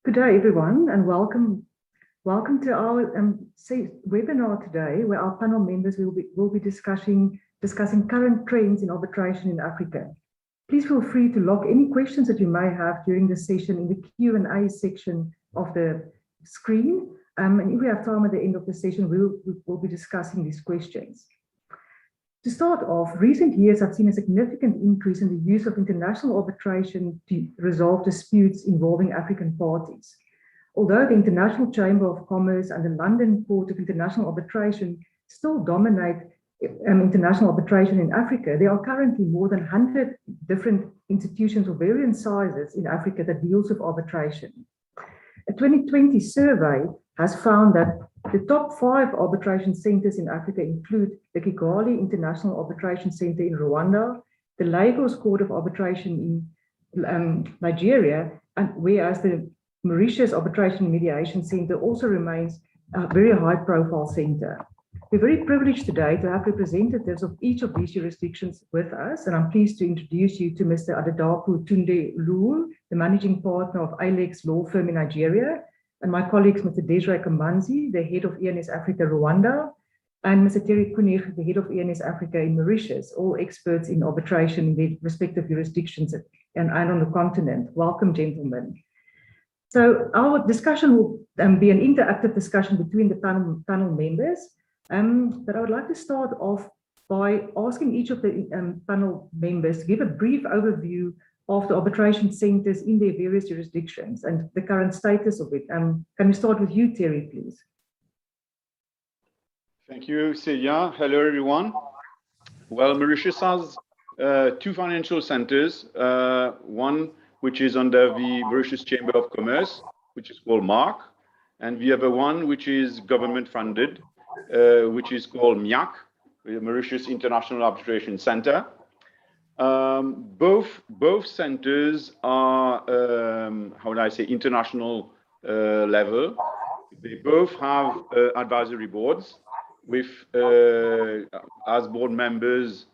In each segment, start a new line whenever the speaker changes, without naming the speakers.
Good day, everyone, and welcome to our webinar today, where our panel members will be discussing current trends in arbitration in Africa. Please feel free to log any questions that you may have during the session in the Q&A section of the screen. And if we have time at the end of the session, we'll be discussing these questions. To start off, recent years have seen a significant increase in the use of international arbitration to resolve disputes involving African parties. Although the International Chamber of Commerce and the London Court of International Arbitration still dominate international arbitration in Africa, there are currently more than 100 different institutions of varying sizes in Africa that deals with arbitration. A 2020 survey has found that the top 5 arbitration centers in Africa include the Kigali International Arbitration Center in Rwanda, the Lagos Court of Arbitration in Nigeria, and whereas the Mauritius Arbitration Mediation Center also remains a very high-profile center. We're very privileged today to have representatives of each of these jurisdictions with us, and I'm pleased to introduce you to Mr. Adedapo Tunde Luwu, the managing partner of Alex Law Firm in Nigeria, and my colleagues, Mr. Desiree Kamanzi, the head of ENSafrica Rwanda, and Mr. Terry Kunig, the head of ENSafrica in Mauritius, all experts in arbitration in their respective jurisdictions and on the continent. Welcome, gentlemen. So our discussion will be an interactive discussion between the panel members, but I would like to start off by asking each of the panel members to give a brief overview of the arbitration centers in their various jurisdictions and the current status of it. Can we start with you, Terry, please?
Thank you, Celia. Hello, everyone. Well, Mauritius has 2 financial centers, one which is under the Mauritius Chamber of Commerce, which is called MARC, and the other one which is government funded, which is called MIAC, the Mauritius International Arbitration Center. Both centers are, how would I say, international level. They both have advisory boards with, as board members,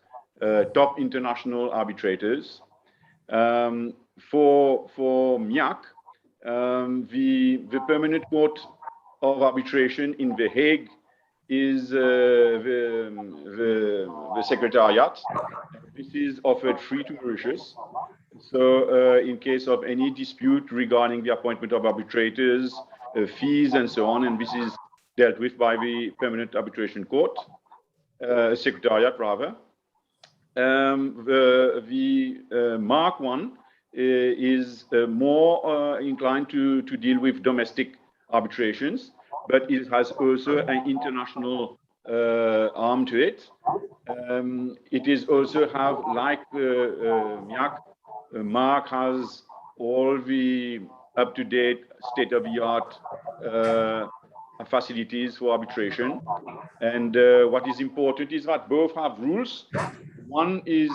top international arbitrators. For MIAC, the Permanent Court of Arbitration in The Hague is the Secretariat. This is offered free to Mauritius. So in case of any dispute regarding the appointment of arbitrators, fees and so on, and this is dealt with by the Permanent Arbitration Court, Secretariat rather. The Mark 1 is more inclined to deal with domestic arbitrations, but it has also an international arm to it. It is also have, like MIAC, Mark has all the up-to-date, state-of-the-art facilities for arbitration. And what is important is that both have rules. One is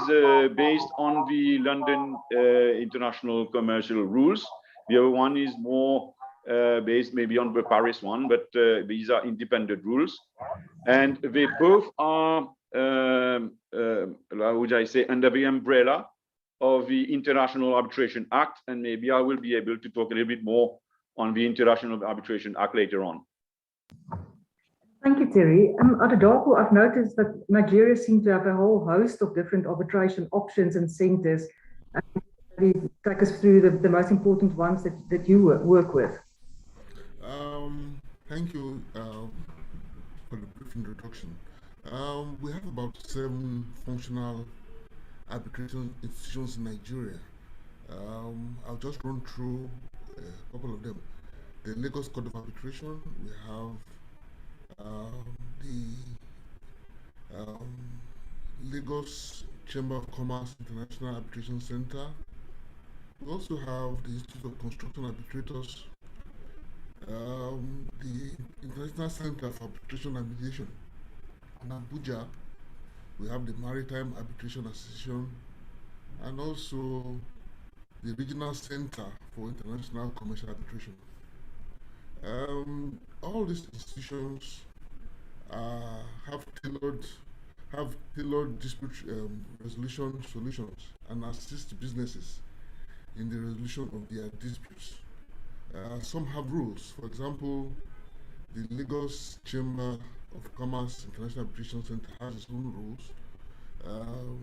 based on the London International Commercial Rules. The other one is more based maybe on the Paris one, but these are independent rules. And they both are, how would I say, under the umbrella of the International Arbitration Act. And maybe I will be able to talk a little bit more on the International Arbitration Act later on.
Thank you, Terry. Adedapo, I've noticed that Nigeria seems to have a whole host of different arbitration options and centers. Maybe take us through the most important ones that you work with.
Thank you for the brief introduction. We have about 7 functional arbitration institutions in Nigeria. I'll just run through a couple of them. The Lagos Court of Arbitration, we have the Lagos Chamber of Commerce International Arbitration Center. We also have the Institute of Construction Arbitrators, the International Center for Arbitration and Mediation. In Abuja, we have the Maritime Arbitration Association, and also the Regional Center for International Commercial Arbitration. All these institutions have tailored dispute resolution solutions and assist businesses in the resolution of their disputes. Some have rules. For example, the Lagos Chamber of Commerce International Arbitration Center has its own rules.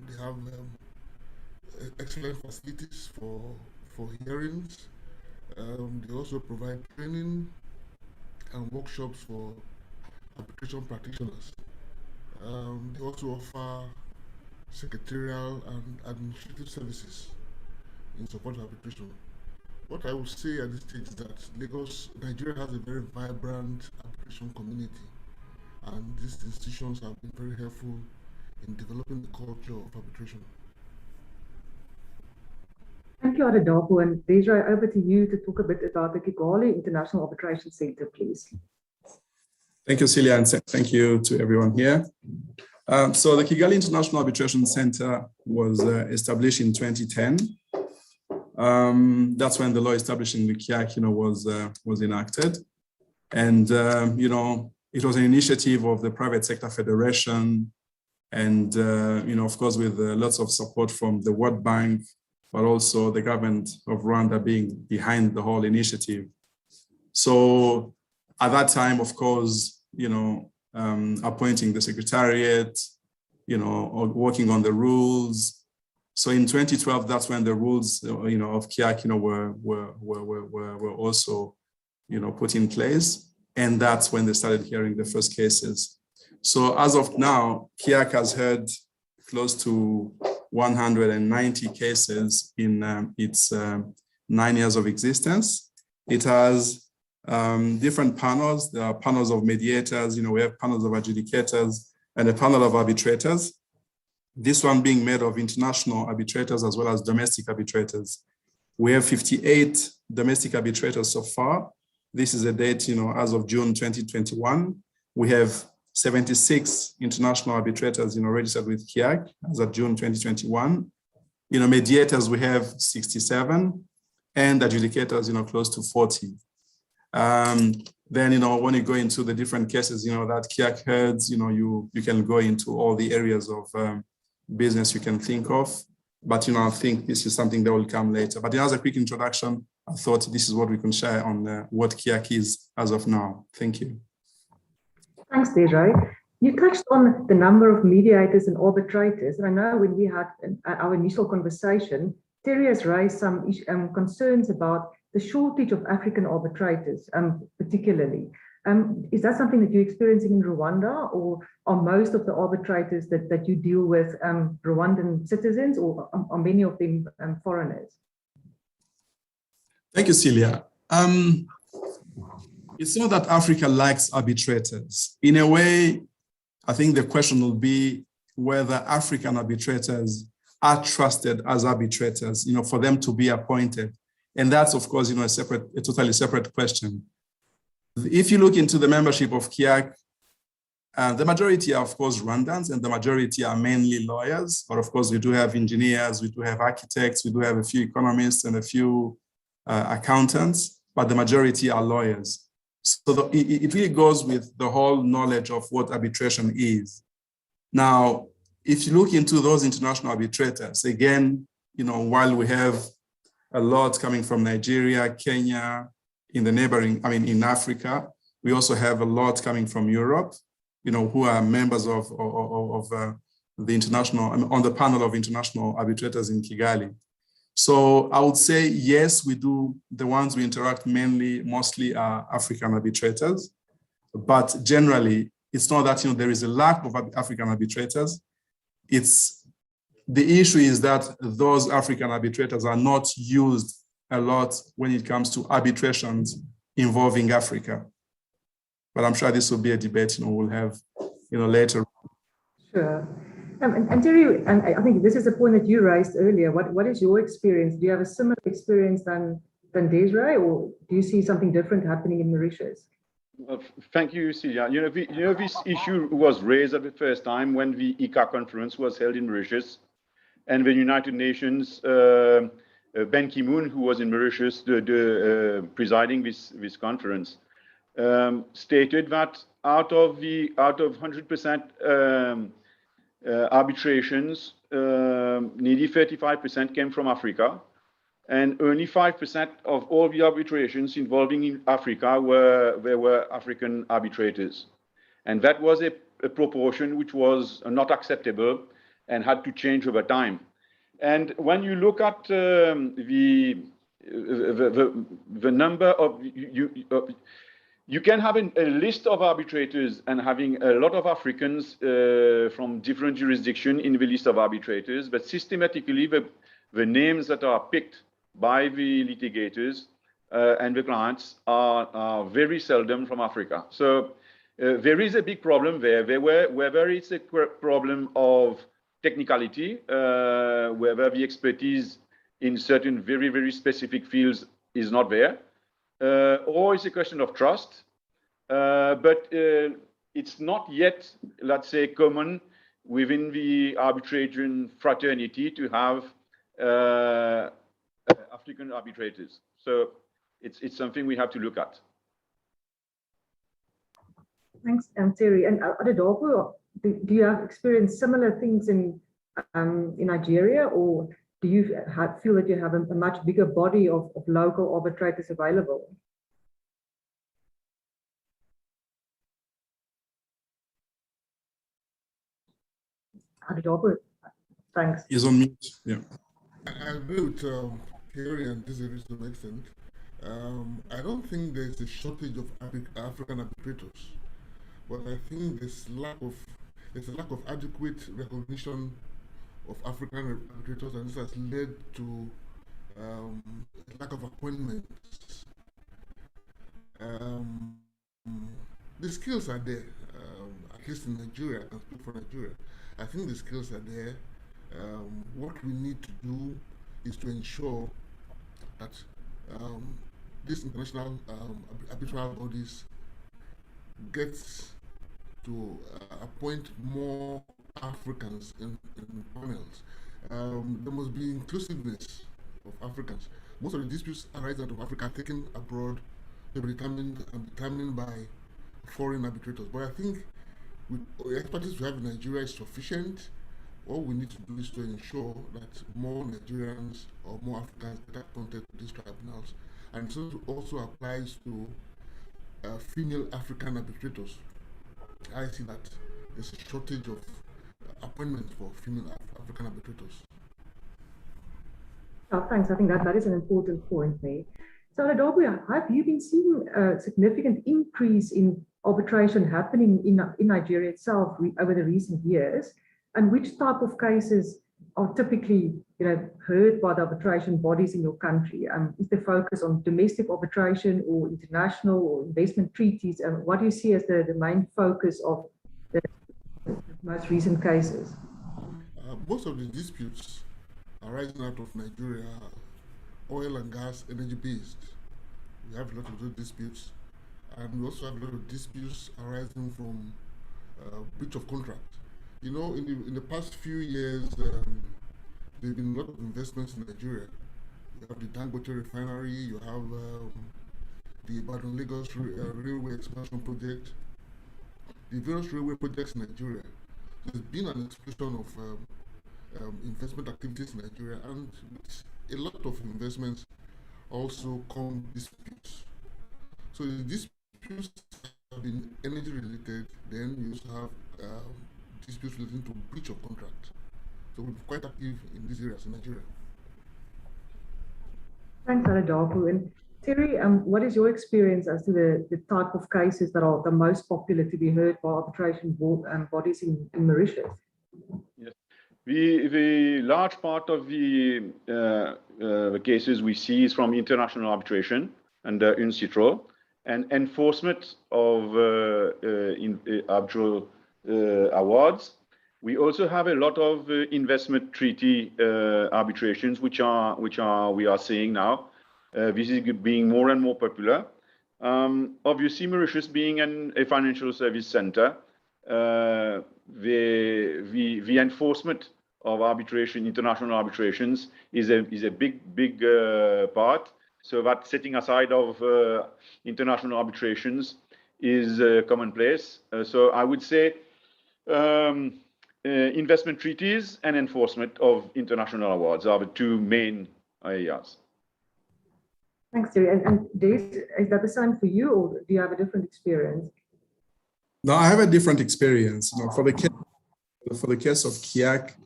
They have excellent facilities for hearings. They also provide training and workshops for arbitration practitioners. They also offer secretarial and administrative services in support of arbitration. What I would say at this stage is that Nigeria has a very vibrant arbitration community, and these institutions have been very helpful in developing the culture of arbitration.
Thank you, Adedapo, and Desiree, over to you to talk a bit about the Kigali International Arbitration Center, please.
Thank you, Celia, and thank you to everyone here. So the Kigali International Arbitration Center was established in 2010. That's when the law establishing the KIAC, was enacted, and it was an initiative of the Private Sector Federation, and of course, with lots of support from the World Bank, but also the government of Rwanda being behind the whole initiative. So at that time, of course, appointing the secretariat, or working on the rules. So in 2012, that's when the rules, of KIAC, were also, put in place. And that's when they started hearing the first cases. So as of now, KIAC has heard close to 190 cases in its 9 years of existence. It has different panels. There are panels of mediators, we have panels of adjudicators and a panel of arbitrators. This one being made of international arbitrators as well as domestic arbitrators. We have 58 domestic arbitrators so far. This is a date, as of June 2021. We have 76 international arbitrators, registered with KIAC as of June 2021. Mediators, we have 67, and adjudicators, close to 40. Then, when you go into the different cases, that KIAC heads, you can go into all the areas of business you can think of. But, I think this is something that will come later. But as a quick introduction, I thought this is what we can share on what KIAC is as of now. Thank you.
Thanks, Desiree. You touched on the number of mediators and arbitrators, and I know when we had our initial conversation, Terry has raised some concerns about the shortage of African arbitrators, particularly. Is that something that you're experiencing in Rwanda, or are most of the arbitrators that you deal with Rwandan citizens, or are many of them foreigners?
Thank you, Celia. It's not that Africa lacks arbitrators. In a way, I think the question will be whether African arbitrators are trusted as arbitrators, for them to be appointed. And that's, of course, a totally separate question. If you look into the membership of KIAC, the majority are, of course, Rwandans, and the majority are mainly lawyers. But of course, we do have engineers, we do have architects, we do have a few economists and a few accountants, but the majority are lawyers. So it really goes with the whole knowledge of what arbitration is. Now, if you look into those international arbitrators, again, while we have a lot coming from Nigeria, Kenya, in the neighboring, in Africa, we also have a lot coming from Europe, who are members of the international, on the panel of international arbitrators in Kigali. So I would say, yes, we do. The ones we interact mostly are African arbitrators, but generally, it's not that there is a lack of African arbitrators. The issue is that those African arbitrators are not used a lot when it comes to arbitrations involving Africa. But I'm sure this will be a debate we'll have later.
Sure. And Terry, and I think this is a point that you raised earlier. What is your experience? Do you have a similar experience than Desiree, or do you see something different happening in Mauritius?
Thank you, Celia. This issue was raised at the first time when the ICA conference was held in Mauritius, and the United Nations, Ban Ki-moon, who was in Mauritius, presiding this conference, stated that out of 100% arbitrations, nearly 35% came from Africa, and only 5% of all the arbitrations involving in Africa were African arbitrators. And that was a proportion which was not acceptable and had to change over time. And when you look at the number of, you can have a list of arbitrators and having a lot of Africans from different jurisdictions in the list of arbitrators, but systematically the names that are picked by the litigators and the clients are very seldom from Africa. So there is a big problem there. Whether it's a problem of technicality, whether the expertise in certain very, very specific fields is not there, or it's a question of trust, but it's not yet, let's say, common within the arbitration fraternity to have African arbitrators. So it's something we have to look at.
Thanks, Terry. And Adedapo, do you have experienced similar things in Nigeria, or do you feel that you have a much bigger body of local arbitrators available? Adedapo, thanks.
He's on mute. Yeah.
I agree with Terry and Desiree to some extent. I don't think there's a shortage of African arbitrators, but I think there's a lack of adequate recognition of African arbitrators, and this has led to a lack of appointments. The skills are there, at least in Nigeria. I can speak for Nigeria. I think the skills are there. What we need to do is to ensure that these international arbitral bodies get to appoint more Africans in panels. There must be inclusiveness of Africans. Most of the disputes arising out of Africa are taken abroad. They will be determined by foreign arbitrators. But I think with the expertise we have in Nigeria is sufficient. All we need to do is to ensure that more Nigerians or more Africans get appointed to these tribunals. And so it also applies to female African arbitrators. I see that there's a shortage of appointments for female African arbitrators.
Oh, thanks. I think that is an important point there. So, Adolfo, have you been seeing a significant increase in arbitration happening in Nigeria itself over the recent years? And which type of cases are typically, heard by the arbitration bodies in your country? Is the focus on domestic arbitration or international or investment treaties? And what do you see as the main focus of the most recent cases?
Most of the disputes arising out of Nigeria are oil and gas, energy based. We have a lot of those disputes, and we also have a lot of disputes arising from breach of contract. In the past few years, there have been a lot of investments in Nigeria. You have the Dangote refinery, you have the Ibadan-Lagos railway expansion project, the various railway projects in Nigeria. So there's been an explosion of investment activities in Nigeria, and with a lot of investments also come disputes. So the disputes have been energy related, then you also have disputes relating to breach of contract. So we're quite active in these areas in Nigeria.
Thanks, Adolfo. And Terry, what is your experience as to the type of cases that are the most popular to be heard by arbitration bodies in Mauritius?
Yes. The large part of the cases we see is from international arbitration under UNCITRAL and enforcement of arbitral awards. We also have a lot of investment treaty arbitrations, which we are seeing now. This is being more and more popular. Obviously, Mauritius being a financial service center, the enforcement of arbitration, international arbitrations, is a big part. So that setting aside of international arbitrations is commonplace. So I would say investment treaties and enforcement of international awards are the two main areas.
Thanks, Terry. And Des, is that the same for you, or do you have a different experience?
No, I have a different experience. For the case of KIAC,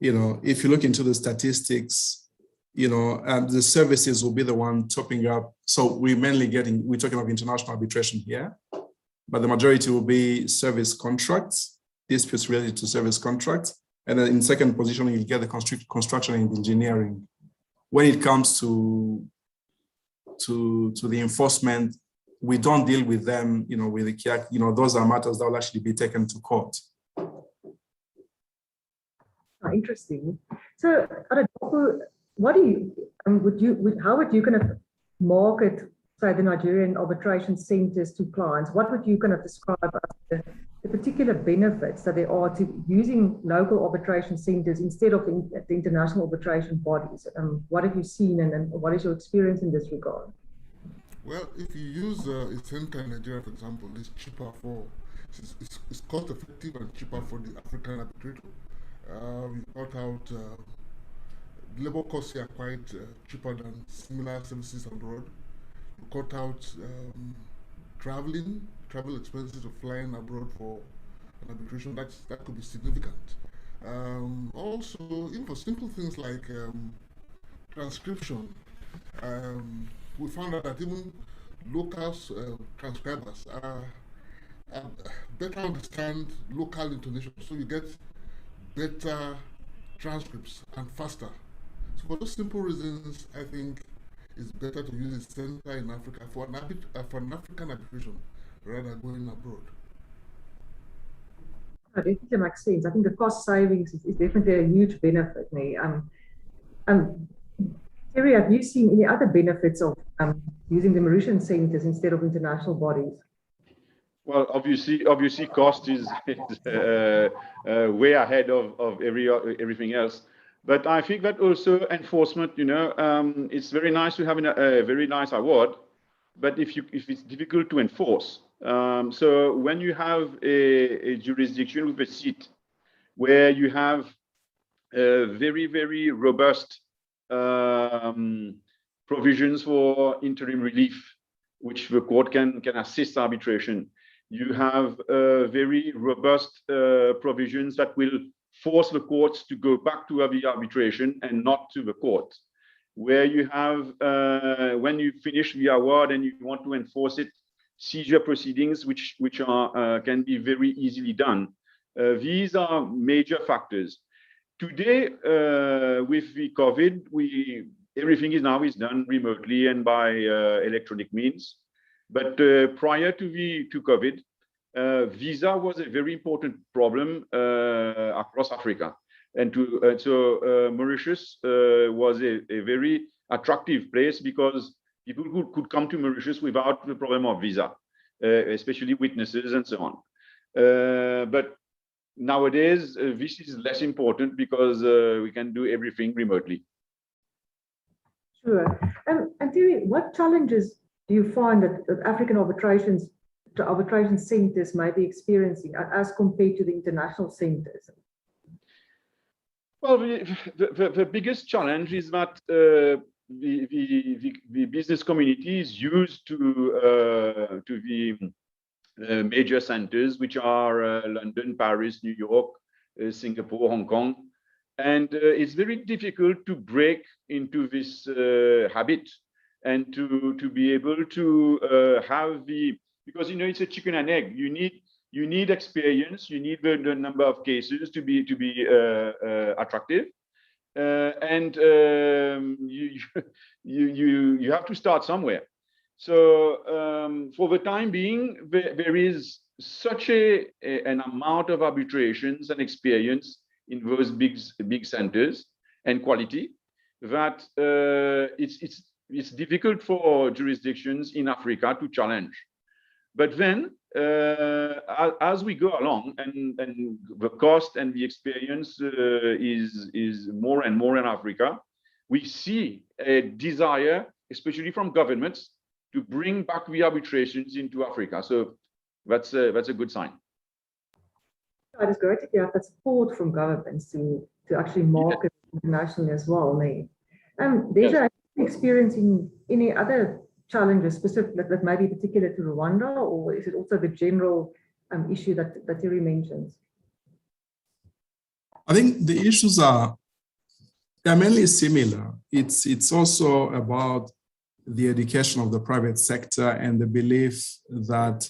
if you look into the statistics, the services will be the one topping up. So we're talking of international arbitration here, but the majority will be service contracts, disputes related to service contracts. And then in second position, you get the construction and engineering. When it comes to the enforcement, we don't deal with them, with the KIAC. Those are matters that will actually be taken to court.
Interesting. So, what do you, how would you kind of market, say, the Nigerian arbitration centers to clients? What would you kind of describe as the particular benefits that there are to using local arbitration centers instead of the international arbitration bodies? What have you seen, and what is your experience in this regard?
Well, if you use a center in Nigeria, for example, it's cheaper it's cost effective and cheaper for the African arbitrator. We cut out labor costs here are quite cheaper than similar services abroad. We cut out travel expenses of flying abroad for an arbitration. That could be significant. Also, even for simple things like transcription, we found out that even local transcribers better understand local intonation, so you get better transcripts and faster. So for those simple reasons, I think it's better to use a center in Africa for an African arbitration rather than going abroad.
That definitely makes sense. I think the cost savings is definitely a huge benefit. Terry, have you seen any other benefits of using the Mauritian centers instead of international bodies?
Well, obviously, cost is way ahead of everything else. But I think that also enforcement, it's very nice to have a very nice award, but if it's difficult to enforce. So when you have a jurisdiction with a seat where you have very, very robust provisions for interim relief, which the court can assist arbitration, You have very robust provisions that will force the courts to go back to the arbitration and not to the court. Where you have, when you finish the award and you want to enforce it, seizure proceedings, which are can be very easily done. These are major factors. Today, with the COVID, everything is now done remotely and by electronic means. But prior to COVID, visa was a very important problem across Africa. And so Mauritius was a very attractive place because people could come to Mauritius without the problem of visa, especially witnesses and so on. But nowadays, this is less important because we can do everything remotely.
Sure. And Thierry, what challenges do you find that African arbitration centers may be experiencing as compared to the international centers?
Well, the biggest challenge is that the business community is used to the major centers, which are London, Paris, New York, Singapore, Hong Kong. And it's very difficult to break into this habit and to be able to have because it's a chicken and egg. You need experience. You need the number of cases to be attractive, and you have to start somewhere. So for the time being, there is such an amount of arbitrations and experience in those big centers and quality that it's difficult for jurisdictions in Africa to challenge. But then, as we go along, and the cost and the experience is more and more in Africa, we see a desire, especially from governments, to bring back the arbitrations into Africa. So that's a good sign.
It is great to get that support from governments to actually market internationally as well. There's an experience in any other challenges specific that may be particular to Rwanda, or is it also the general issue that Thierry mentions?
I think the issues are mainly similar. It's also about the education of the private sector and the belief that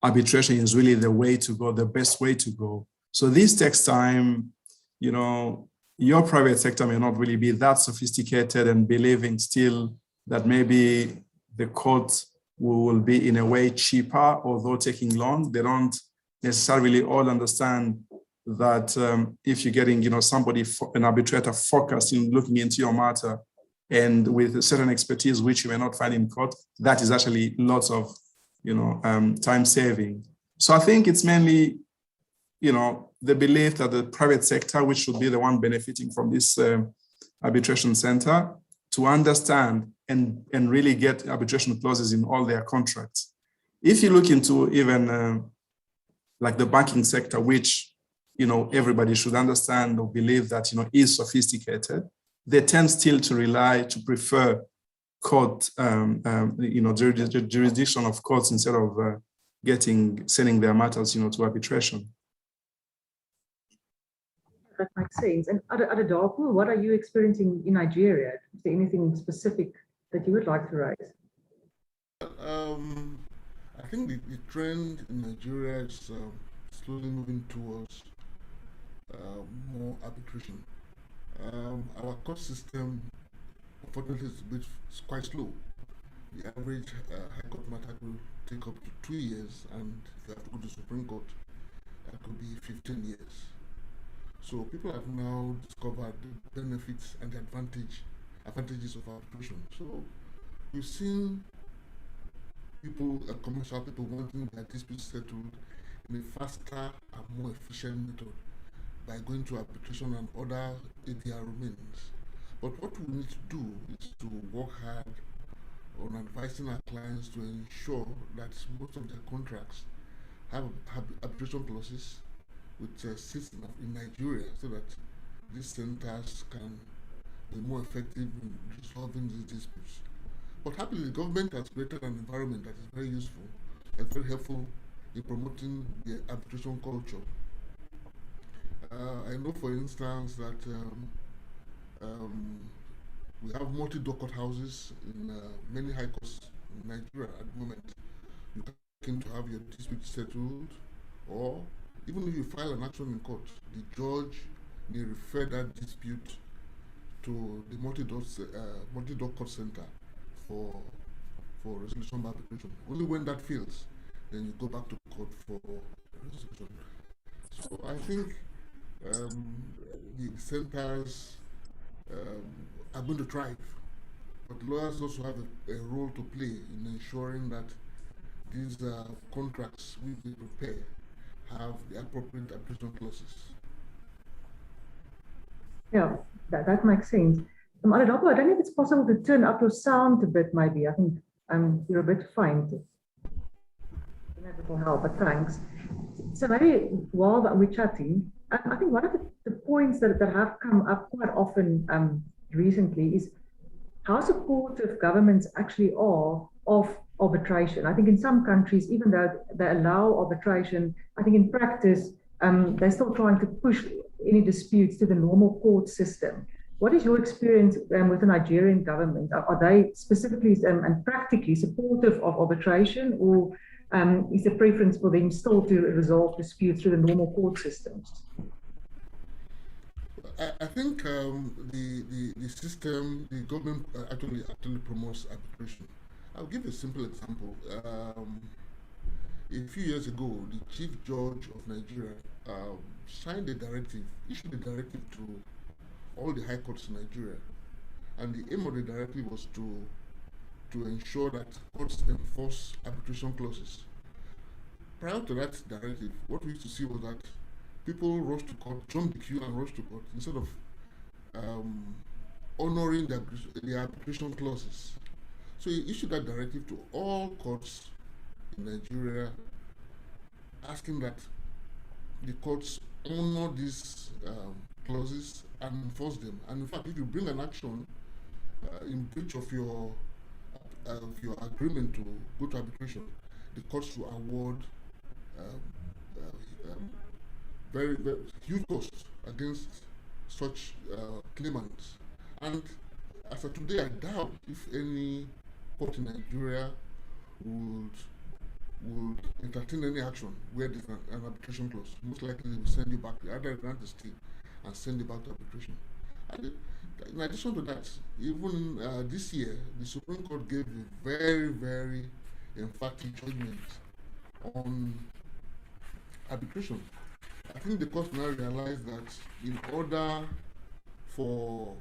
arbitration is really the way to go, the best way to go. So this takes time. Your private sector may not really be that sophisticated and believing still that maybe the court will be in a way cheaper, although taking long. They don't necessarily all understand that if you're getting, somebody, an arbitrator focused in looking into your matter and with a certain expertise, which you may not find in court, that is actually lots of, time saving. So I think it's mainly, the belief that the private sector, which should be the one benefiting from this arbitration center, to understand and really get arbitration clauses in all their contracts. If you look into even like the banking sector, which, everybody should understand or believe that, is sophisticated, they tend still to prefer court, jurisdiction of courts instead of sending their matters, to arbitration.
That makes sense. And Adedapo, what are you experiencing in Nigeria? Is there anything specific that you would like to raise?
I think the trend in Nigeria is slowly moving towards more arbitration. Our court system, unfortunately, is quite slow. The average high court matter will take up to 2 years, and if you have to go to Supreme Court, that could be 15 years. So people have now discovered the benefits and the advantages of arbitration. So we've seen people, commercial people, wanting their disputes settled in a faster and more efficient method by going to arbitration and other ADR remains. But what we need to do is to work hard on advising our clients to ensure that most of their contracts have arbitration clauses with seats in Nigeria, so that these centers can be more effective in resolving these disputes. But happily, the government has created an environment that is very useful and very helpful in promoting the arbitration culture. I know, for instance, that we have multi-docket houses in many high courts in Nigeria at the moment. You can have your dispute settled, or even if you file an action in court, the judge may refer that dispute to the multi-docket center for resolution by arbitration. Only when that fails, then you go back to court for resolution. So I think the centers are going to thrive, but lawyers also have a role to play in ensuring that these contracts we prepare have the appropriate arbitration clauses.
Yeah, that makes sense. Adedapo, I don't know if it's possible to turn up your sound a bit, maybe. I think you're a bit faint. I don't know if it will help, but thanks. So maybe while we're chatting, I think one of the points that have come up quite often recently is how supportive governments actually are of arbitration. I think in some countries, even though they allow arbitration, I think in practice, they're still trying to push any disputes to the normal court system. What is your experience with the Nigerian government? Are they specifically and practically supportive of arbitration, or is the preference for them still to resolve disputes through the normal court systems?
I think the system, the government actually promotes arbitration. I'll give a simple example. A few years ago, the Chief Judge of Nigeria signed a directive, issued a directive to all the high courts in Nigeria, and the aim of the directive was to ensure that courts enforce arbitration clauses. Prior to that directive, what we used to see was that people rush to court, jump the queue and rush to court instead of honoring the arbitration clauses. So he issued that directive to all courts in Nigeria, asking that the courts honor these clauses and enforce them. And in fact, if you bring an action in breach of your agreement to go to arbitration, the courts will award very, very huge costs against such claimants. And as of today, I doubt if any court in Nigeria would entertain any action where there's an arbitration clause. Most likely they will send you back, either grant the stay and send you back to arbitration. And in addition to that, even this year, the Supreme Court gave a very, very emphatic judgment on arbitration. I think the court now realized that in order for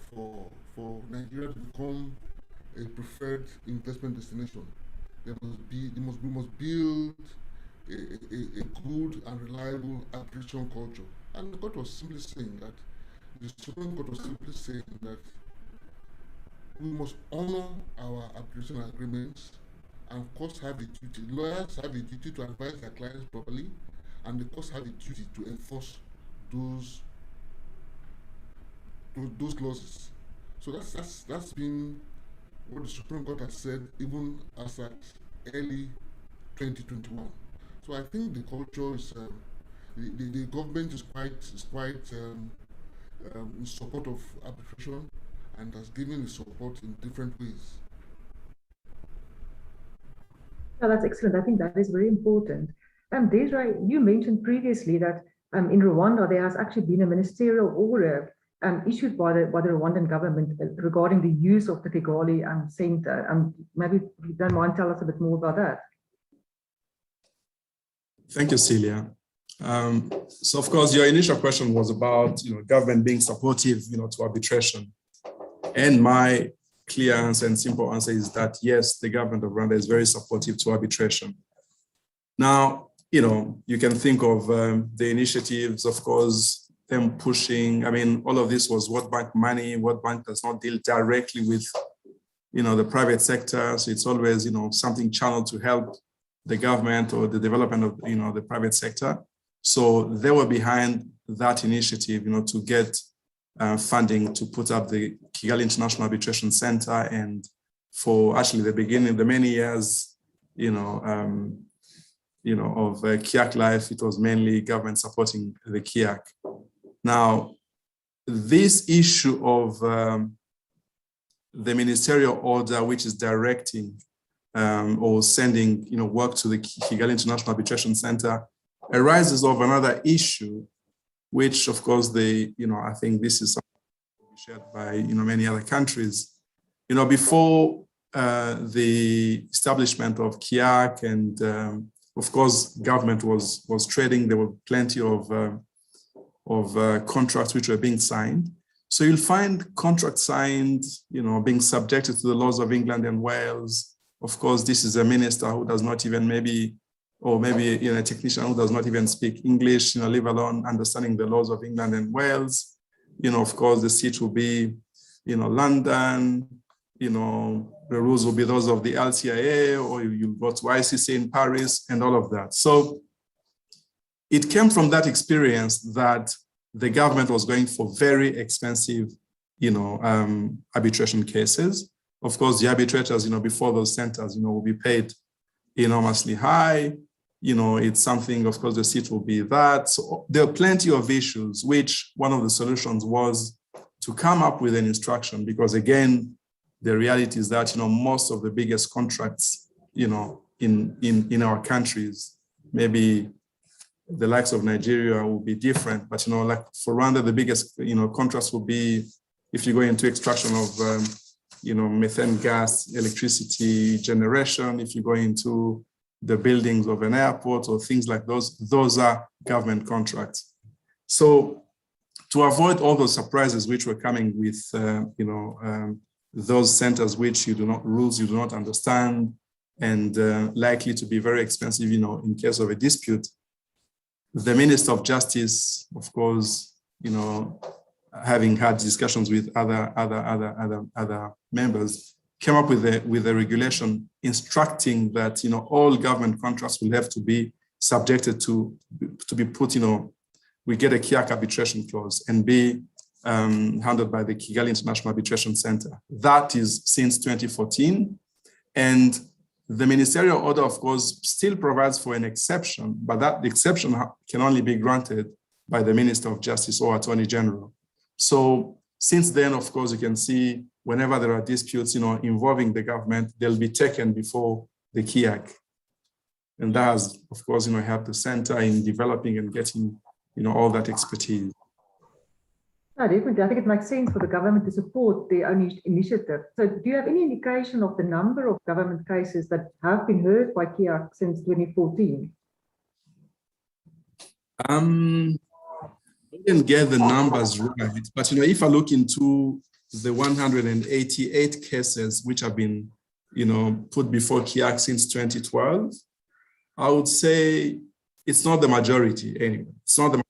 Nigeria to become a preferred investment destination, we must build a good and reliable arbitration culture. And the court was simply saying that, the Supreme Court was simply saying that we must honor our arbitration agreements, and courts have the duty, lawyers have the duty to advise their clients properly, and the courts have the duty to enforce those clauses. So that's been what the Supreme Court has said even as at early 2021. So I think the culture is the government is quite in support of arbitration and has given the support in different ways.
Yeah, that's excellent. I think that is very important. Desiree, you mentioned previously that in Rwanda there has actually been a ministerial order issued by the Rwandan government regarding the use of the Kigali center. Maybe if you don't mind, tell us a bit more about that.
Thank you, Celia. So of course, your initial question was about government being supportive to arbitration, and my clear answer and simple answer is that yes, the government of Rwanda is very supportive to arbitration. Now, you can think of the initiatives, of course, them pushing. I mean, all of this was World Bank money. World Bank does not deal directly with, the private sector. So it's always, something channeled to help the government or the development of, the private sector. So they were behind that initiative, to get funding to put up the Kigali International Arbitration Center. And for actually the many years, of KIAC life, it was mainly government supporting the KIAC. Now, this issue of the ministerial order, which is directing or sending work to the Kigali International Arbitration Center, arises of another issue, which of course I think this is shared by many other countries. Before the establishment of KIAC, and of course government was trading, there were plenty of contracts which were being signed. So you'll find contracts signed, being subjected to the laws of England and Wales. Of course, this is a minister who does not even a technician who does not even speak English, leave alone understanding the laws of England and Wales. Of course, the seat will be, London, the rules will be those of the LTIA, or you go to ICC in Paris and all of that. So it came from that experience that the government was going for very expensive, arbitration cases. Of course, the arbitrators, before those centers, will be paid enormously high. It's something, of course, the seat will be that. So there are plenty of issues, which one of the solutions was to come up with an instruction, because again, the reality is that, most of the biggest contracts, in our countries, maybe the likes of Nigeria will be different, but, like for Rwanda, the biggest, contracts will be if you go into extraction of, methane gas, electricity generation, if you go into the buildings of an airport or things like those are government contracts. So to avoid all those surprises which were coming with, those centers which rules you do not understand, and likely to be very expensive, in case of a dispute, the Minister of Justice, of course, having had discussions with other members, came up with a regulation instructing that all government contracts will have to be subjected to be put, we get a KIAC arbitration clause and be handled by the Kigali International Arbitration Center. That is since 2014, and the ministerial order, of course, still provides for an exception, but that exception can only be granted by the Minister of Justice or Attorney General. So since then, of course, you can see whenever there are disputes, involving the government, they'll be taken before the KIAC. And that has, of course, helped the center in developing and getting, all that expertise.
No, definitely. I think it makes sense for the government to support their own initiative. So do you have any indication of the number of government cases that have been heard by KIAC since 2014?
I didn't get the numbers right, but if I look into the 188 cases which have been, put before KIAC since 2012, I would say it's not the majority anyway. It's not the majority.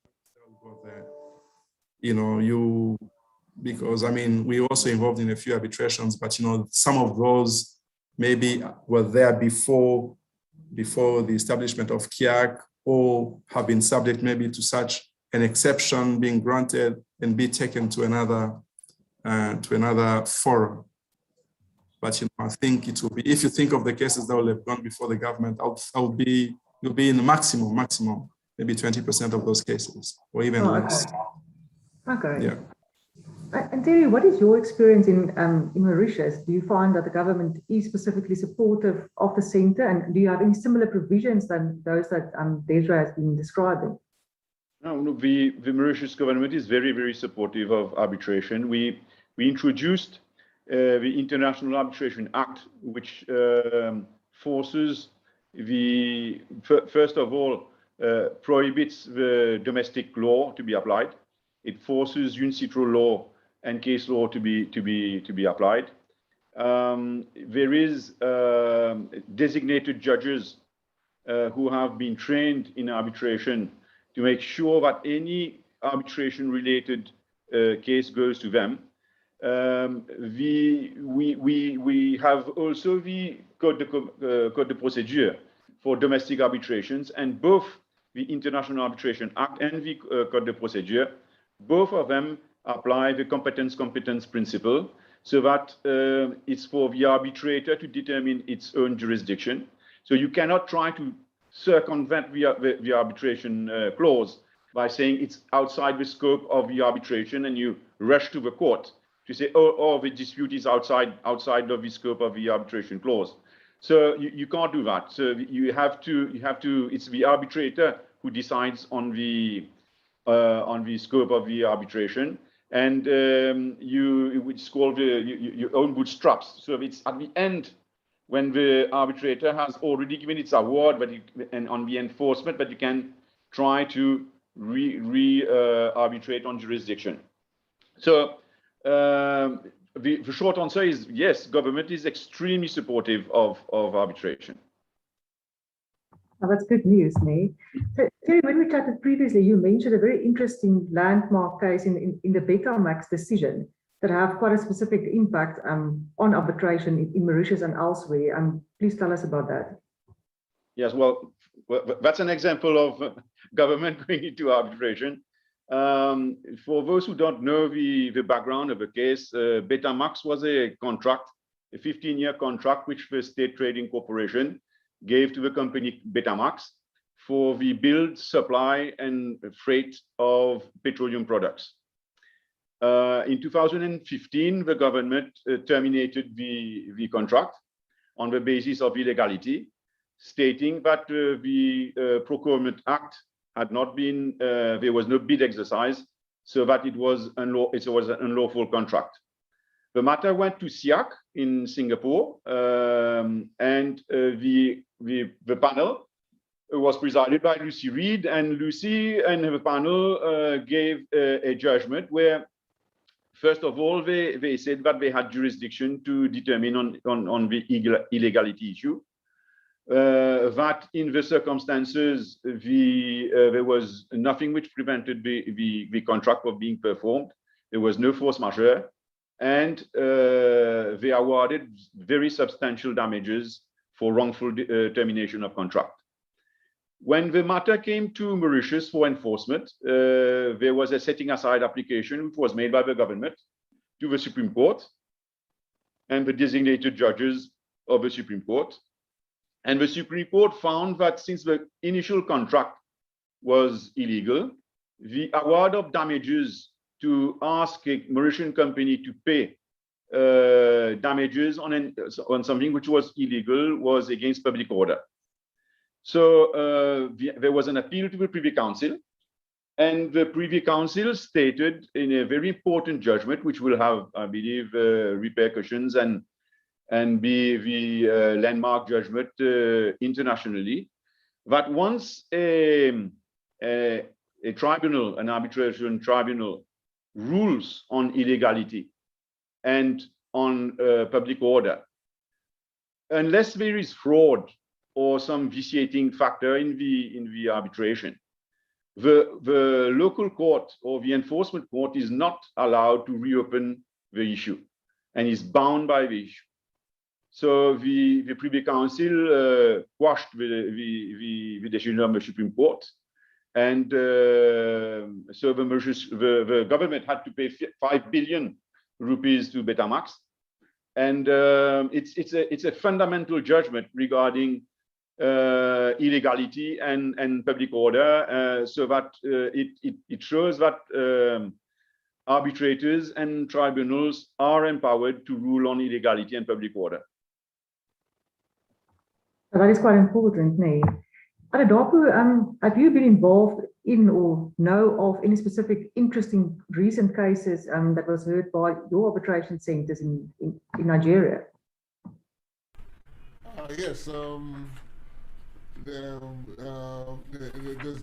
Because we're also involved in a few arbitrations, but some of those maybe were there before the establishment of KIAC, or have been subject maybe to such an exception being granted and be taken to another forum. But I think it will be, if you think of the cases that will have gone before the government, you'll be in the maximum, maybe 20% of those cases, or even less.
Okay.
Yeah.
And Terry, what is your experience in Mauritius? Do you find that the government is specifically supportive of the center, and do you have any similar provisions than those that Desiree has been describing?
No, the Mauritius government is very, very supportive of arbitration. We introduced the International Arbitration Act, which forces first of all, prohibits the domestic law to be applied. It forces UNCITRAL law and case law to be applied. There is designated judges who have been trained in arbitration to make sure that any arbitration-related case goes to them. We have also the Code de Procedure for domestic arbitrations, and both the International Arbitration Act and the Code de Procedure, both of them apply the competence principle, so that it's for the arbitrator to determine its own jurisdiction. So you cannot try to circumvent the arbitration clause by saying it's outside the scope of the arbitration, and you rush to the court to say, oh, the dispute is outside of the scope of the arbitration clause. So you can't do that. So you have to. It's the arbitrator who decides on the scope of the arbitration, and it's called your own bootstraps. So it's at the end when the arbitrator has already given its award, and on the enforcement, but you can try to arbitrate on jurisdiction. So the short answer is yes, government is extremely supportive of arbitration.
Oh, that's good news, May. So, Terry, when we chatted previously, you mentioned a very interesting landmark case in the Betamax decision that have quite a specific impact on arbitration in Mauritius and elsewhere. Please tell us about that.
Yes, well, that's an example of government going into arbitration. For those who don't know the background of the case, Betamax was a contract, a 15-year contract, which the State Trading Corporation gave to the company Betamax for the build, supply, and freight of petroleum products. In 2015, the government terminated the contract on the basis of illegality, stating that the Procurement Act had not been, there was no bid exercise, so that it was an unlawful contract. The matter went to SIAC in Singapore, and the panel was presided by Lucy Reed, and Lucy and the panel gave a judgment where, first of all, they said that they had jurisdiction to determine on the illegality issue. That in the circumstances, there was nothing which prevented the contract from being performed. There was no force majeure, and they awarded very substantial damages for wrongful termination of contract. When the matter came to Mauritius for enforcement, there was a setting aside application which was made by the government to the Supreme Court and the designated judges of the Supreme Court. And the Supreme Court found that since the initial contract was illegal, the award of damages to ask a Mauritian company to pay damages on something which was illegal was against public order. So there was an appeal to the Privy Council, and the Privy Council stated in a very important judgment, which will have, I believe, repercussions and be the landmark judgment internationally, that once a tribunal, an arbitration tribunal, rules on illegality and on public order, unless there is fraud or some vitiating factor in the arbitration, the local court or the enforcement court is not allowed to reopen the issue and is bound by the issue. So the Privy Council quashed the decision of the Supreme Court, and so the government had to pay 5 billion rupees to Betamax, and it's a fundamental judgment regarding illegality and public order, so that it shows that arbitrators and tribunals are empowered to rule on illegality and public order.
That is quite important, nee. Adedapo, have you been involved in or know of any specific interesting recent cases that was heard by your arbitration centers in Nigeria?
Yes. There's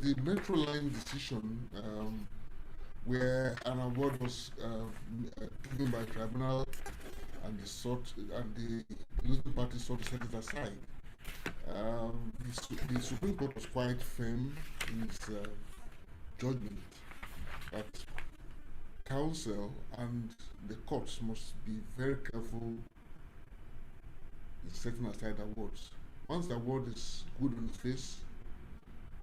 the Metro Line decision where an award was given by tribunal, and the losing party sought to set it aside. The Supreme Court was quite firm in its judgment that counsel and the courts must be very careful in setting aside awards. Once the award is good on its face,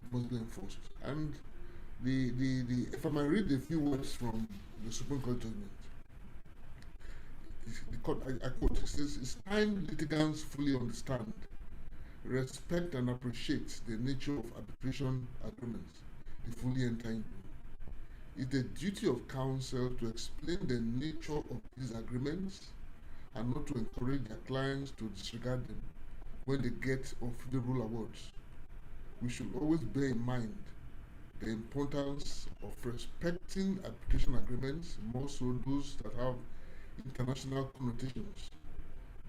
it must be enforced. And if I might read a few words from the Supreme Court judgment, the court, I quote, it says, "It's time litigants fully understand respect and appreciate the nature of arbitration agreements they fully enter into. It's the duty of counsel to explain the nature of these agreements and not to encourage their clients to disregard them when they get unfavorable awards. We should always bear in mind the importance of respecting arbitration agreements, more so those that have international connotations.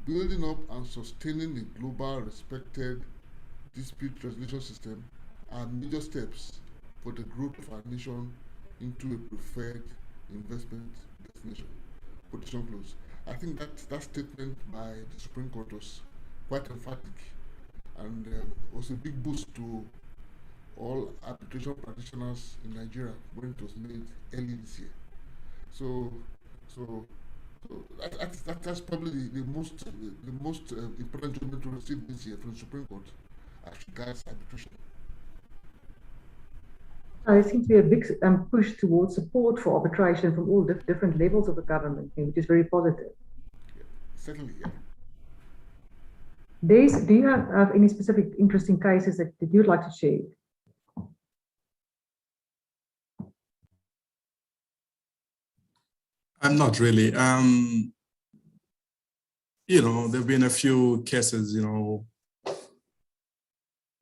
Building up and sustaining a global respected dispute resolution system are major steps for the growth of our nation into a preferred investment destination. Quotation close. I think that statement by the Supreme Court was quite emphatic and was a big boost to all arbitration practitioners in Nigeria when it was made early this year. So that's probably the most important judgment to receive this year from the Supreme Court as regards arbitration.
There seems to be a big push towards support for arbitration from all different levels of the government, which is very positive.
Yeah, certainly, yeah.
Des, do you have any specific interesting cases that you'd like to share?
I'm not really. There've been a few cases,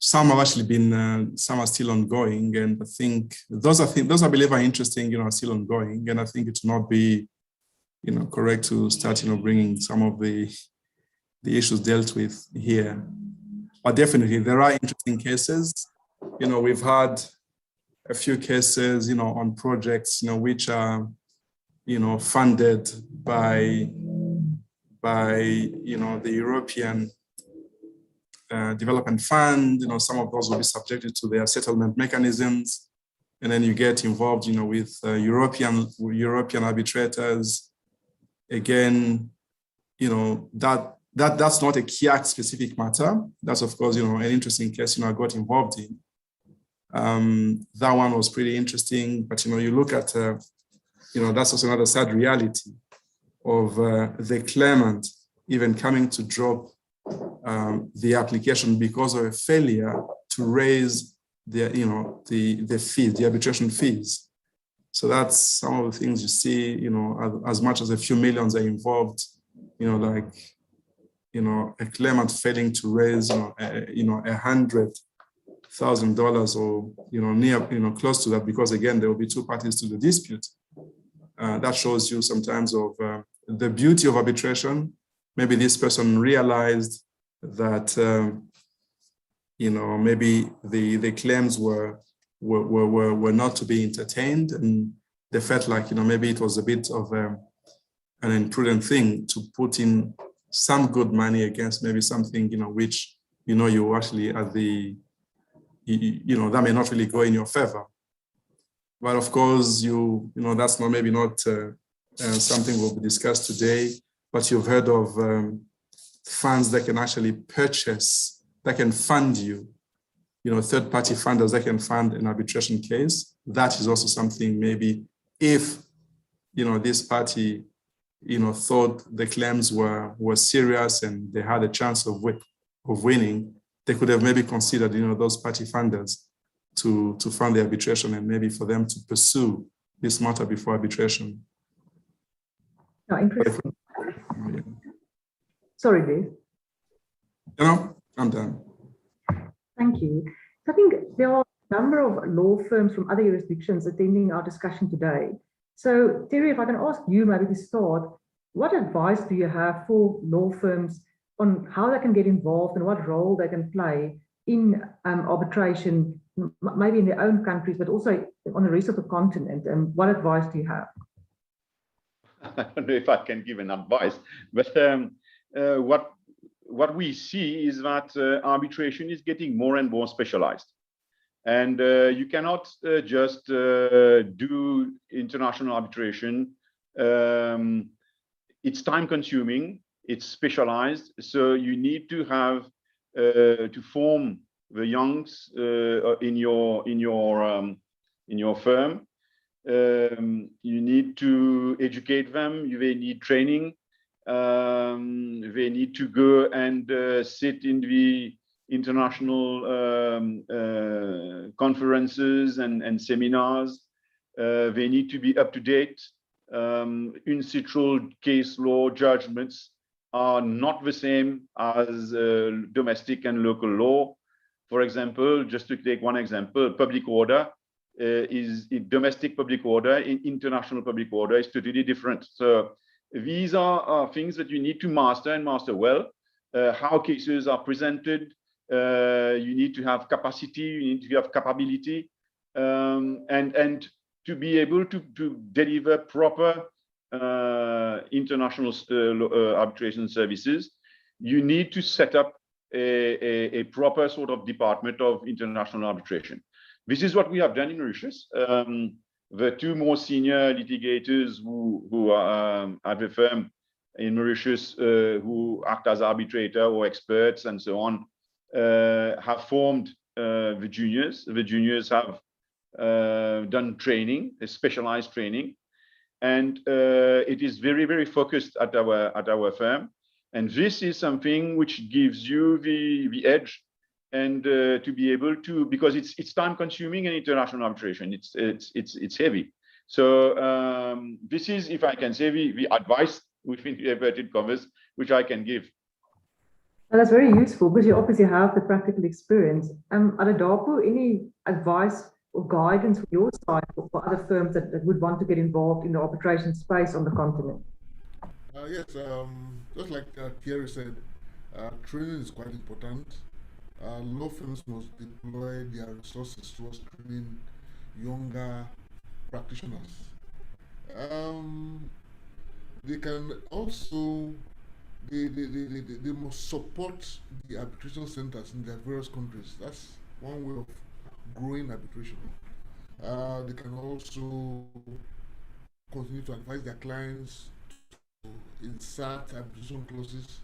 some have actually been, some are still ongoing, and I think those I believe are interesting, are still ongoing, and I think it will not be, correct to start, bringing some of the issues dealt with here. But definitely there are interesting cases. We've had a few cases, on projects, which are, funded by the European Development Fund. Some of those will be subjected to their settlement mechanisms, and then you get involved, with European arbitrators. Again, that's not a key act specific matter. That's of course, an interesting case, I got involved in. That one was pretty interesting, but you look at, that's also another sad reality of the claimant even coming to drop the application because of a failure to raise the fees, the arbitration fees. So that's some of the things you see, as much as a few millions are involved, a claimant failing to raise, $100,000 or, near, close to that, because again, there will be two parties to the dispute. That shows you sometimes of the beauty of arbitration. Maybe this person realized that, maybe the claims were not to be entertained, and they felt like, maybe it was a bit of an imprudent thing to put in some good money against maybe something, which, you actually at the, that may not really go in your favor. But of course, that's maybe not something will be discussed today, but you've heard of funds that can actually purchase, that can fund you, third-party funders that can fund an arbitration case. That is also something maybe if, this party, thought the claims were serious and they had a chance of winning, they could have maybe considered, those party funders to fund the arbitration and maybe for them to pursue this matter before arbitration.
Oh, interesting. Yeah. Sorry, Dave.
No, I'm done.
Thank you. I think there are a number of law firms from other jurisdictions attending our discussion today. So, Terry, if I can ask you maybe to start, what advice do you have for law firms on how they can get involved and what role they can play in arbitration, maybe in their own countries, but also on the rest of the continent? And what advice do you have?
I don't know if I can give an advice, but what we see is that arbitration is getting more and more specialized. And you cannot just do international arbitration. It's time consuming, it's specialized. So you need to have to form the youngs in your firm. You need to educate them, they need training. They need to go and sit in international conferences and seminars. They need to be up to date. UNCITRAL case law judgments are not the same as domestic and local law. For example, just to take one example, public order is domestic public order, international public order is totally different. So these are things that you need to master and master well. How cases are presented, you need to have capacity, you need to have capability, and to be able to deliver proper international arbitration services, you need to set up a proper sort of department of international arbitration. This is what we have done in Mauritius. The two more senior litigators who are at the firm in Mauritius, who act as arbitrator or experts and so on, have formed the juniors. The juniors have done training, a specialized training, and it is very, very focused at our firm. And this is something which gives you the edge, and to be able to, because it's time consuming in international arbitration. It's heavy. So this is, if I can say, the advice within the inverted commas, which I can give.
Well, that's very useful because you obviously have the practical experience. Adadapo, any advice or guidance from your side for other firms that would want to get involved in the arbitration space on the continent?
Yes, just like Thierry said, training is quite important. Law firms must deploy their resources towards training younger practitioners. They can also, they must support the arbitration centers in their various countries. That's one way of growing arbitration. They can also continue to advise their clients to insert arbitration clauses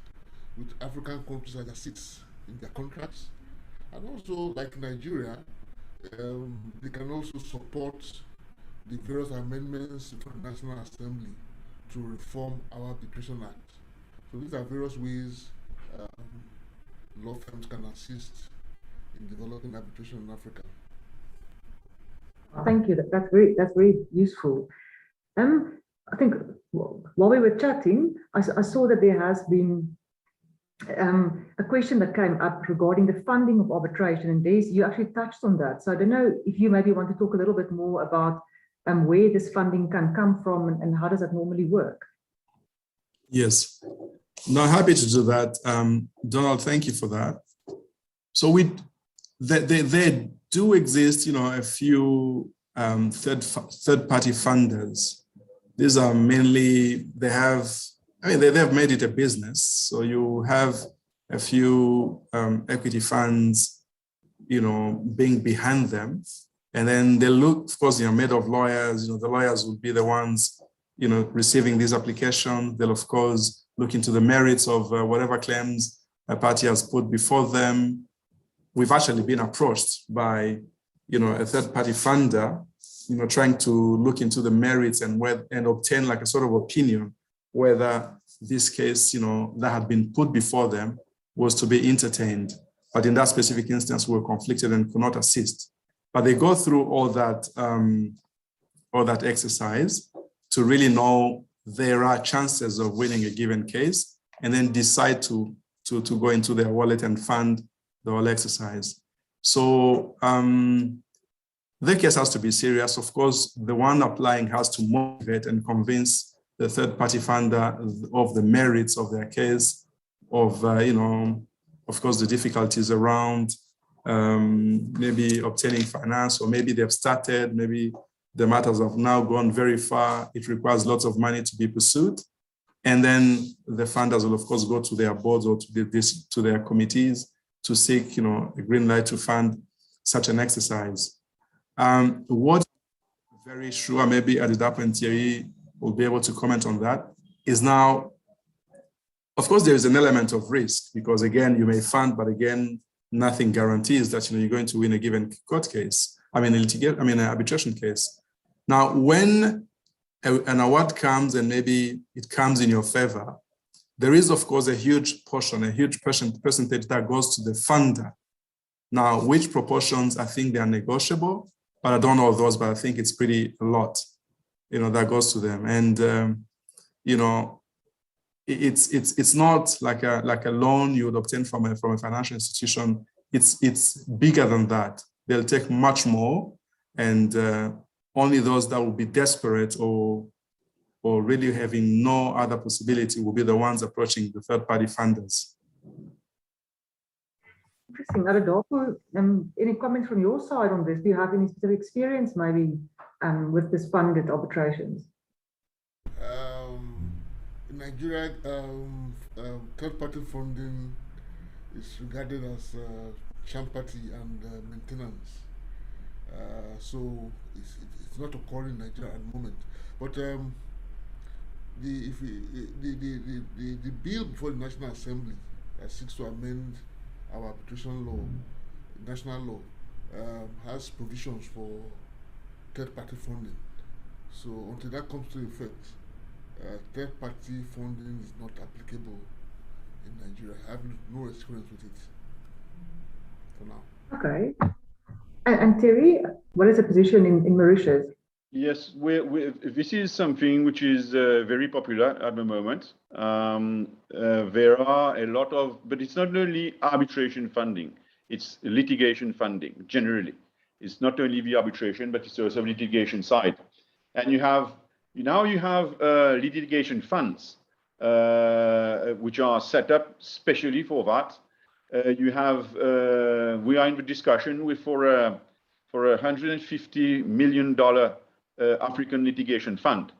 with African countries as seats in their contracts. And also, like Nigeria, they can also support the various amendments to the National Assembly to reform our Arbitration Act. So these are various ways law firms can assist in developing arbitration in Africa.
Thank you. That's very useful. I think while we were chatting, I saw that there has been a question that came up regarding the funding of arbitration, and you actually touched on that. So I don't know if you maybe want to talk a little bit more about where this funding can come from and how does that normally work?
Yes, no, happy to do that. Donald, thank you for that. So there do exist, a few third-party funders. These are mainly, they have made it a business. So you have a few equity funds, being behind them. And then they look, of course, made of lawyers. The lawyers will be the ones, receiving these applications. They'll, of course, look into the merits of whatever claims a party has put before them. We've actually been approached by, a third-party funder, trying to look into the merits and obtain like a sort of opinion whether this case, that had been put before them was to be entertained. But in that specific instance, we were conflicted and could not assist. But they go through all that exercise to really know there are chances of winning a given case, and then decide to go into their wallet and fund the whole exercise. So the case has to be serious. Of course, the one applying has to motivate and convince the third-party funder of the merits of their case, of course, the difficulties around maybe obtaining finance, or maybe they've started, maybe the matters have now gone very far. It requires lots of money to be pursued. And then the funders will, of course, go to their boards or to their committees to seek, a green light to fund such an exercise. What very sure, maybe Adadapo and Thierry will be able to comment on that, is now, of course, there is an element of risk, because again, you may fund, but again, nothing guarantees that you're going to win a given court case. An arbitration case. Now, when an award comes and maybe it comes in your favor, There is, of course, a huge percentage that goes to the funder. Now, which proportions, I think they are negotiable, but I don't know those, but I think it's pretty a lot, that goes to them. And, it's not like a loan you would obtain from a financial institution. It's bigger than that. They'll take much more, and only those that will be desperate or really having no other possibility will be the ones approaching the third-party funders.
Interesting. Adolfo, any comments from your side on this? Do you have any specific experience maybe with this funded arbitrations?
In Nigeria, third-party funding is regarded as champati and maintenance. So it's not occurring in Nigeria at the moment. But the bill before the National Assembly that seeks to amend our arbitration law, national law, has provisions for third-party funding. So until that comes to effect, third-party funding is not applicable in Nigeria. I have no experience with it for now.
Okay. And Terry, what is the position in Mauritius?
Yes, this is something which is very popular at the moment. There are a lot of, but it's not only arbitration funding, it's litigation funding generally. It's not only the arbitration, but it's also litigation side. And you have litigation funds, which are set up specially for that. We are in the discussion for a $150 million African litigation fund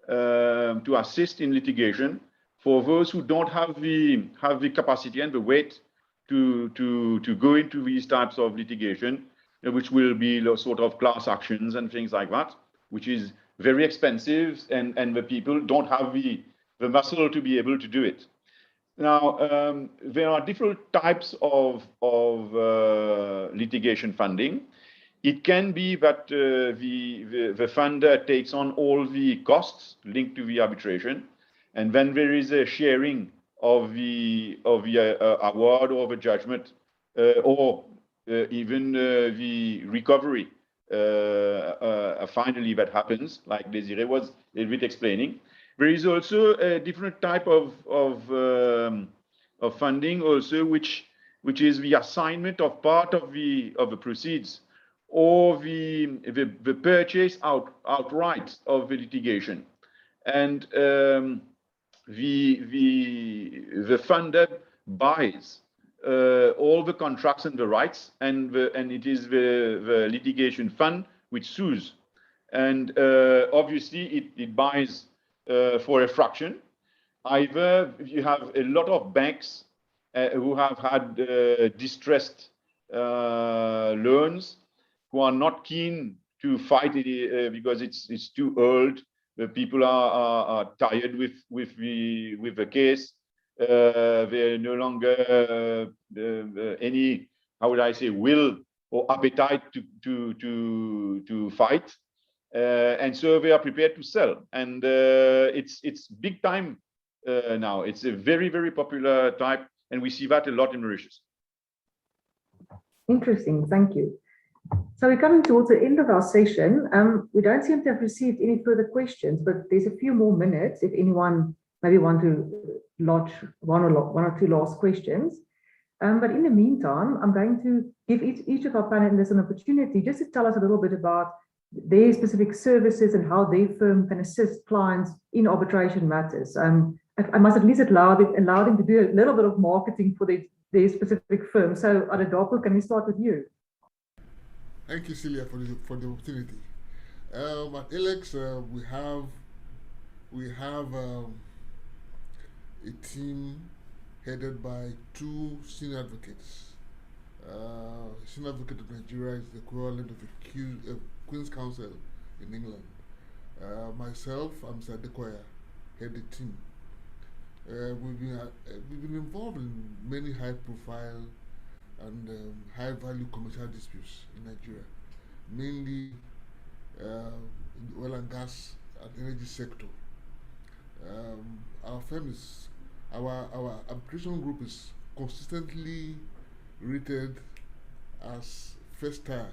to assist in litigation for those who don't have the capacity and the weight to go into these types of litigation, which will be sort of class actions and things like that, which is very expensive, and the people don't have the muscle to be able to do it. Now, there are different types of litigation funding. It can be that the funder takes on all the costs linked to the arbitration, and then there is a sharing of the award or the judgment, or even the recovery. Finally, that happens, like Desiree was a little bit explaining. There is also a different type of funding also, which is the assignment of part of the proceeds, or the purchase outright of the litigation, and the funder buys all the contracts and the rights, and it is the litigation fund which sues, and obviously it buys for a fraction. Either you have a lot of banks who have had distressed loans, who are not keen to fight it because it's too old. The people are tired with the case. They're no longer any, how would I say, will or appetite to fight, and so they are prepared to sell. And it's big time now. It's a very, very popular type, and we see that a lot in Mauritius.
Interesting, thank you. So we're coming towards the end of our session. We don't seem to have received any further questions, but there's a few more minutes if anyone maybe want to lodge one or two last questions. But in the meantime, I'm going to give each of our panelists an opportunity just to tell us a little bit about their specific services and how their firm can assist clients in arbitration matters. I must at least allow them to do a little bit of marketing for their specific firm. So Adolfo, can we start with you?
Thank you, Celia, for the opportunity. At Alex, we have a team headed by two senior advocates. Senior advocate of Nigeria is the equivalent of a Queen's Counsel in England. Myself, I'm Mr. Adekoya, head the team. We've been involved in many high-profile and high-value commercial disputes in Nigeria, mainly in the oil and gas and energy sector. Our firm our arbitration group is consistently rated as first tier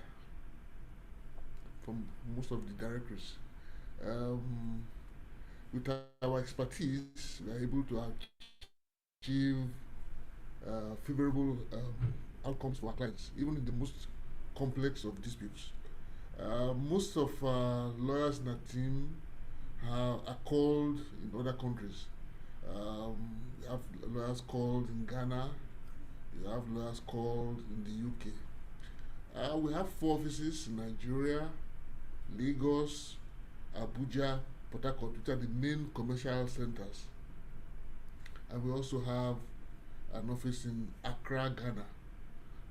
from most of the directories. With our expertise, we are able to achieve favorable outcomes for our clients, even in the most complex of disputes. Most of our lawyers in our team are called in other countries. We have lawyers called in Ghana, we have lawyers called in the UK. We have 4 offices in Nigeria, Lagos, Abuja, Port Harcourt, which are the main commercial centers. And we also have an office in Accra, Ghana.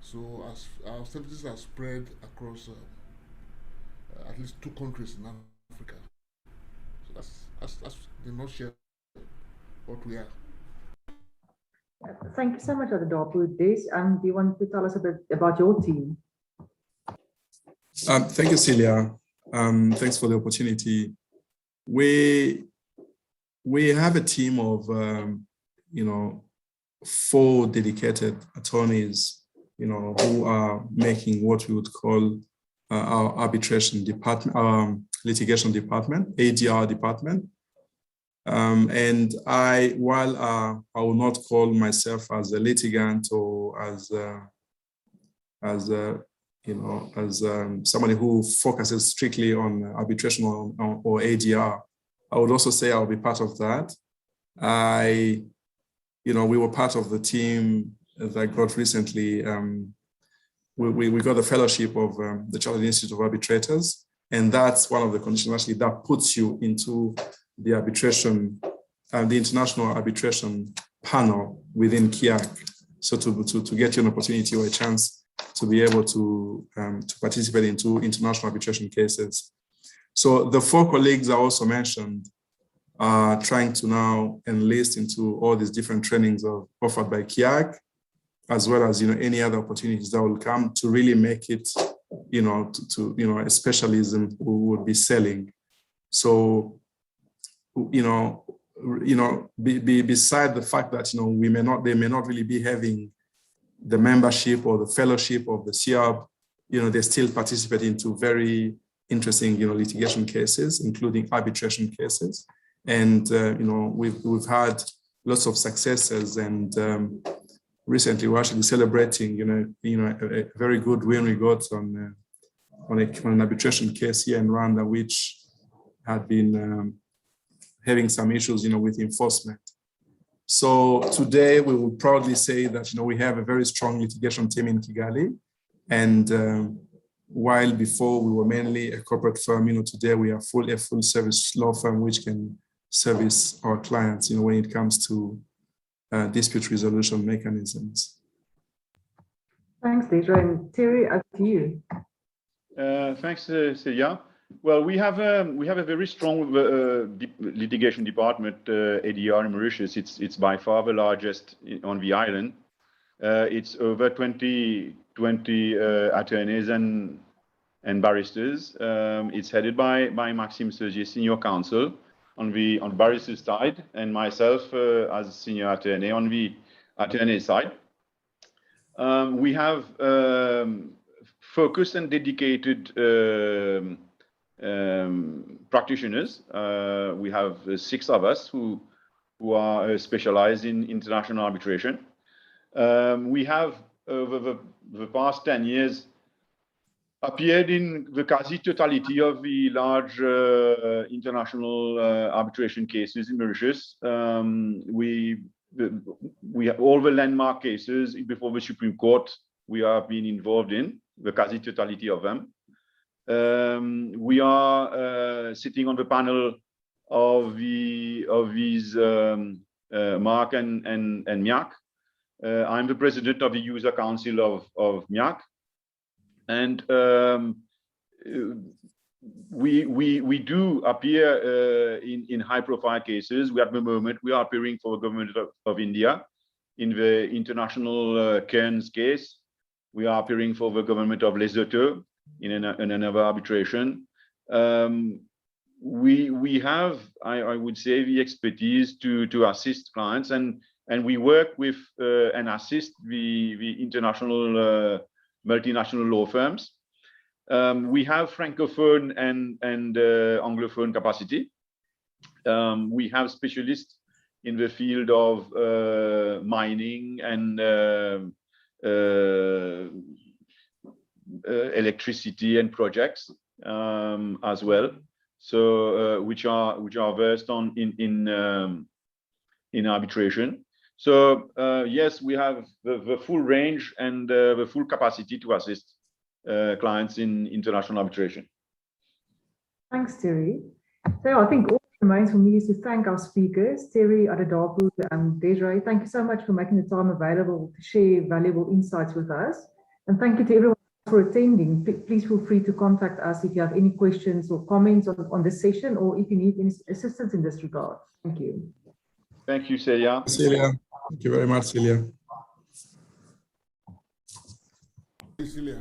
So as our services are spread across at least 2 countries in Africa. So that's the nutshell what we are.
Thank you so much, Dr. Dapu. Des, do you want to tell us a bit about your team?
Thank you, Celia. Thanks for the opportunity. We have a team of 4 dedicated attorneys, who are making what we would call our arbitration department, litigation department, ADR department. And while I will not call myself as a litigant or as somebody who focuses strictly on arbitration or ADR, I would also say I'll be part of that. We were part of the team that got recently, we got the fellowship of the Chartered Institute of Arbitrators, and that's one of the conditions actually that puts you into the arbitration, the international arbitration panel within KIAC. So to get you an opportunity or a chance to be able to participate into international arbitration cases. So the 4 colleagues I also mentioned are trying to now enlist into all these different trainings offered by KIAC, as well as any other opportunities that will come to really make it a specialism we would be selling. So beside the fact that they may not really be having the membership or the fellowship of the CIAB, they still participate into very interesting litigation cases, including arbitration cases. And we've had lots of successes, and recently we're actually celebrating a very good win we got on an arbitration case here in Rwanda, which had been having some issues with enforcement. So today we will proudly say that we have a very strong litigation team in Kigali, and while before we were mainly a corporate firm, today we are a full service law firm which can service our clients, when it comes to dispute resolution mechanisms.
Thanks, Deidre. And Terry, up to you.
Thanks, Celia. Well, we have a very strong litigation department, ADR in Mauritius. It's by far the largest on the island. It's over 20 attorneys and barristers. It's headed by Maxime Sergier, senior counsel on the barrister side, and myself as senior attorney on the attorney side. We have focused and dedicated practitioners. We have 6 of us who are specialized in international arbitration. We have, over the past 10 years, appeared in the quasi-totality of the large international arbitration cases in Mauritius. We have all the landmark cases before the Supreme Court we have been involved in, the quasi-totality of them. We are sitting on the panel of these MARC and MIAC. I'm the president of the user council of MIAC. And we do appear in high-profile cases. At the moment, we are appearing for the government of India in the international Cairns case. We are appearing for the government of Lesotho in another arbitration. We have, I would say, the expertise to assist clients and And we work with and assist the international multinational law firms. We have Francophone and Anglophone capacity. We have specialists in the field of mining and electricity and projects as well. So which are versed on in arbitration. So yes, we have the full range and the full capacity to assist clients in international arbitration.
Thanks, Terry. So I think all that remains for me is to thank our speakers, Terry, Adedapo, and Desiree. Thank you so much for making the time available to share valuable insights with us. And thank you to everyone for attending. Please feel free to contact us if you have any questions or comments on this session, or if you need any assistance in this regard. Thank you.
Thank you, Celia.
Celia, thank you very much, Celia.
Celia.